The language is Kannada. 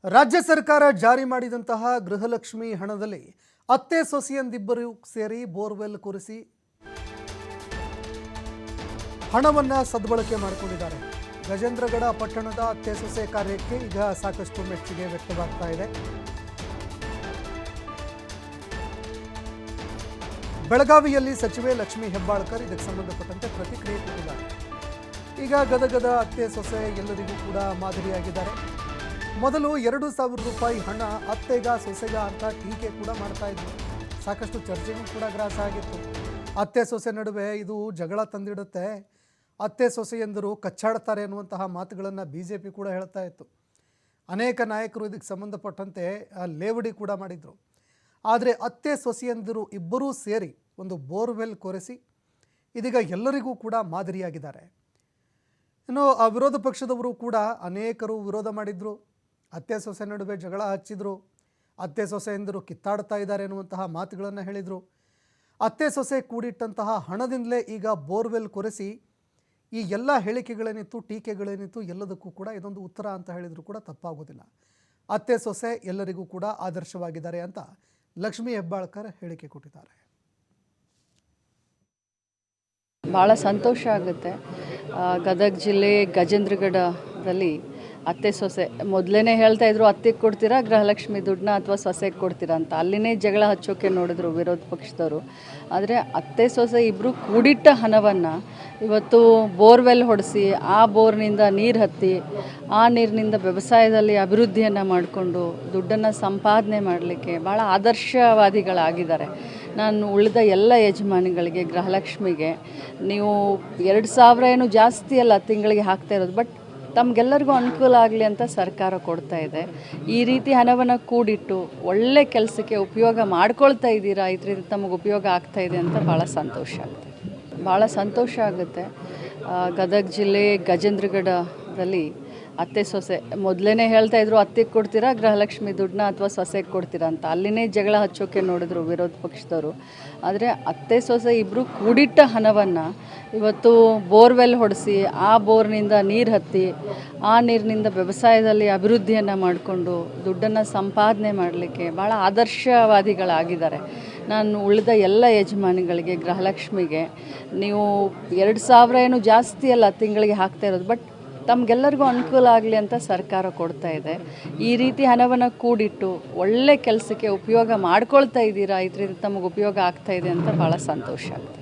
ರಾಜ್ಯ ಸರ್ಕಾರ ಜಾರಿ ಮಾಡಿದಂತಹ ಗೃಹಲಕ್ಷ್ಮಿ ಹಣದಲ್ಲಿ ಅತ್ತೆ ಸೊಸೆಯಂದಿಬ್ಬರು ಸೇರಿ ಬೋರ್ವೆಲ್ ಕೊರೆಸಿ ಹಣವನ್ನು ಸದ್ಬಳಕೆ ಮಾಡಿಕೊಂಡಿದ್ದಾರೆ. ಗಜೇಂದ್ರಗಡ ಪಟ್ಟಣದ ಅತ್ತೆ ಸೊಸೆ ಕಾರ್ಯಕ್ಕೆ ಈಗ ಸಾಕಷ್ಟು ಮೆಚ್ಚುಗೆ ವ್ಯಕ್ತವಾಗ್ತಾ ಇದೆ. ಬೆಳಗಾವಿಯಲ್ಲಿ ಸಚಿವೆ ಲಕ್ಷ್ಮಿ ಹೆಬ್ಬಾಳ್ಕರ್ ಇದಕ್ಕೆ ಸಂಬಂಧಪಟ್ಟಂತೆ ಪ್ರತಿಕ್ರಿಯೆ ಕೊಟ್ಟಿದ್ದಾರೆ. ಈಗ ಗದಗದ ಅತ್ತೆ ಸೊಸೆ ಎಲ್ಲರಿಗೂ ಕೂಡ ಮಾದರಿಯಾಗಿದ್ದಾರೆ. ಮೊದಲು 2,000 ರೂಪಾಯಿ ಹಣ ಅತ್ತೆಗ ಸೊಸೆಗ ಅಂತ ಟೀಕೆ ಕೂಡ ಮಾಡ್ತಾ ಇದ್ರು. ಸಾಕಷ್ಟು ಚರ್ಚೆಗೂ ಕೂಡ ಗ್ರಾಸ ಆಗಿತ್ತು. ಅತ್ತೆ ಸೊಸೆ ನಡುವೆ ಇದು ಜಗಳ ತಂದಿಡುತ್ತೆ, ಅತ್ತೆ ಸೊಸೆಯಂದರು ಕಚ್ಚಾಡ್ತಾರೆ ಅನ್ನುವಂತಹ ಮಾತುಗಳನ್ನು BJP ಕೂಡ ಹೇಳ್ತಾ ಇತ್ತು. ಅನೇಕ ನಾಯಕರು ಇದಕ್ಕೆ ಸಂಬಂಧಪಟ್ಟಂತೆ ಲೇವಡಿ ಕೂಡ ಮಾಡಿದರು. ಆದರೆ ಅತ್ತೆ ಸೊಸೆಯಂದರು ಇಬ್ಬರೂ ಸೇರಿ ಒಂದು ಬೋರ್ವೆಲ್ ಕೊರೆಸಿ ಇದೀಗ ಎಲ್ಲರಿಗೂ ಕೂಡ ಮಾದರಿಯಾಗಿದ್ದಾರೆ. ಇನ್ನು ಆ ವಿರೋಧ ಪಕ್ಷದವರು ಕೂಡ ಅನೇಕರು ವಿರೋಧ ಮಾಡಿದರು. ಅತ್ತೆ ಸೊಸೆ ನಡುವೆ ಜಗಳ ಹಚ್ಚಿದ್ರು, ಅತ್ತೆ ಸೊಸೆಯಂದರು ಕಿತ್ತಾಡ್ತಾ ಇದ್ದಾರೆ ಅನ್ನುವಂತಹ ಮಾತುಗಳನ್ನು ಹೇಳಿದರು. ಅತ್ತೆ ಸೊಸೆ ಕೂಡಿಟ್ಟಂತಹ ಹಣದಿಂದಲೇ ಈಗ ಬೋರ್ವೆಲ್ ಕೊರೆಸಿ ಈ ಎಲ್ಲ ಹೇಳಿಕೆಗಳೇನಿತ್ತು, ಟೀಕೆಗಳೇನಿತ್ತು, ಎಲ್ಲದಕ್ಕೂ ಕೂಡ ಇದೊಂದು ಉತ್ತರ ಅಂತ ಹೇಳಿದರೂ ಕೂಡ ತಪ್ಪಾಗೋದಿಲ್ಲ. ಅತ್ತೆ ಸೊಸೆ ಎಲ್ಲರಿಗೂ ಕೂಡ ಆದರ್ಶವಾಗಿದ್ದಾರೆ ಅಂತ ಲಕ್ಷ್ಮಿ ಹೆಬ್ಬಾಳ್ಕರ್ ಹೇಳಿಕೆ ಕೊಟ್ಟಿದ್ದಾರೆ. ಭಾಳ ಸಂತೋಷ ಆಗುತ್ತೆ. ಗದಗ ಜಿಲ್ಲೆ ಗಜೇಂದ್ರಗಡದಲ್ಲಿ ಅತ್ತೆ ಸೊಸೆ ಮೊದಲೇ ಹೇಳ್ತಾ ಇದ್ರು, ಅತ್ತೆಗೆ ಕೊಡ್ತೀರಾ ಗೃಹಲಕ್ಷ್ಮಿ ದುಡ್ಡನ್ನ ಅಥವಾ ಸೊಸೆಗೆ ಕೊಡ್ತೀರಾ ಅಂತ. ಅಲ್ಲಿನೇ ಜಗಳ ಹಚ್ಚೋಕೆ ನೋಡಿದ್ರು ವಿರೋಧ ಪಕ್ಷದವರು. ಆದರೆ ಅತ್ತೆ ಸೊಸೆ ಇಬ್ಬರು ಕೂಡಿಟ್ಟ ಹಣವನ್ನು ಇವತ್ತು ಬೋರ್ವೆಲ್ ಹೊಡೆಸಿ ಆ ಬೋರ್ನಿಂದ ನೀರು ಹತ್ತಿ ಆ ನೀರಿನಿಂದ ವ್ಯವಸಾಯದಲ್ಲಿ ಅಭಿವೃದ್ಧಿಯನ್ನು ಮಾಡಿಕೊಂಡು ದುಡ್ಡನ್ನು ಸಂಪಾದನೆ ಮಾಡಲಿಕ್ಕೆ ಭಾಳ ಆದರ್ಶವಾದಿಗಳಾಗಿದ್ದಾರೆ. ನಾನು ಉಳಿದ ಎಲ್ಲ ಯಜಮಾನಿಗಳಿಗೆ ಗೃಹಲಕ್ಷ್ಮಿಗೆ ನೀವು 2,000 ಏನು ಜಾಸ್ತಿ ಅಲ್ಲ ತಿಂಗಳಿಗೆ ಹಾಕ್ತಾ ಇರೋದು, ಬಟ್ ತಮಗೆಲ್ಲರಿಗೂ ಅನುಕೂಲ ಆಗಲಿ ಅಂತ ಸರ್ಕಾರ ಕೊಡ್ತಾ ಇದೆ. ಈ ರೀತಿ ಹಣವನ್ನು ಕೂಡಿಟ್ಟು ಒಳ್ಳೆ ಕೆಲಸಕ್ಕೆ ಉಪಯೋಗ ಮಾಡ್ಕೊಳ್ತಾ ಇದ್ದೀರಾ, ಇದರಿಂದ ತಮಗೆ ಉಪಯೋಗ ಆಗ್ತಾ ಇದೆ ಅಂತ ಭಾಳ ಸಂತೋಷ ಆಗುತ್ತೆ. ಗದಗ ಜಿಲ್ಲೆ ಗಜೇಂದ್ರಗಡದಲ್ಲಿ ಅತ್ತೆ ಸೊಸೆ ಮೊದಲೇ ಹೇಳ್ತಾ ಇದ್ರು, ಅತ್ತೆಗೆ ಕೊಡ್ತೀರಾ ಗೃಹಲಕ್ಷ್ಮಿ ದುಡ್ಡನ್ನ ಅಥವಾ ಸೊಸೆಗೆ ಕೊಡ್ತೀರಾ ಅಂತ. ಅಲ್ಲಿನೇ ಜಗಳ ಹಚ್ಚೋಕೆ ನೋಡಿದ್ರು ವಿರೋಧ ಪಕ್ಷದವರು. ಆದರೆ ಅತ್ತೆ ಸೊಸೆ ಇಬ್ಬರು ಕೂಡಿಟ್ಟ ಹಣವನ್ನು ಇವತ್ತು ಬೋರ್ವೆಲ್ ಹೊಡೆಸಿ ಆ ಬೋರ್ನಿಂದ ನೀರು ಹತ್ತಿ ಆ ನೀರಿನಿಂದ ವ್ಯವಸಾಯದಲ್ಲಿ ಅಭಿವೃದ್ಧಿಯನ್ನು ಮಾಡಿಕೊಂಡು ದುಡ್ಡನ್ನು ಸಂಪಾದನೆ ಮಾಡಲಿಕ್ಕೆ ಭಾಳ ಆದರ್ಶವಾದಿಗಳಾಗಿದ್ದಾರೆ. ನಾನು ಉಳಿದ ಎಲ್ಲ ಯಜಮಾನಿಗಳಿಗೆ ಗೃಹಲಕ್ಷ್ಮಿಗೆ ನೀವು 2,000 ಏನು ಜಾಸ್ತಿ ಅಲ್ಲ ತಿಂಗಳಿಗೆ ಹಾಕ್ತಾ ಇರೋದು, ಬಟ್ ತಮಗೆಲ್ಲರಿಗೂ ಅನುಕೂಲ ಆಗಲಿ ಅಂತ ಸರ್ಕಾರ ಕೊಡ್ತಾ ಇದೆ. ಈ ರೀತಿ ಹಣವನ್ನು ಕೂಡಿಟ್ಟು ಒಳ್ಳೆ ಕೆಲಸಕ್ಕೆ ಉಪಯೋಗ ಮಾಡ್ಕೊಳ್ತಾ ಇದ್ದೀರಾ, ಇದರಿಂದ ತಮಗೆ ಉಪಯೋಗ ಆಗ್ತಾ ಇದೆ ಅಂತ ಭಾಳ ಸಂತೋಷ ಆಗುತ್ತೆ.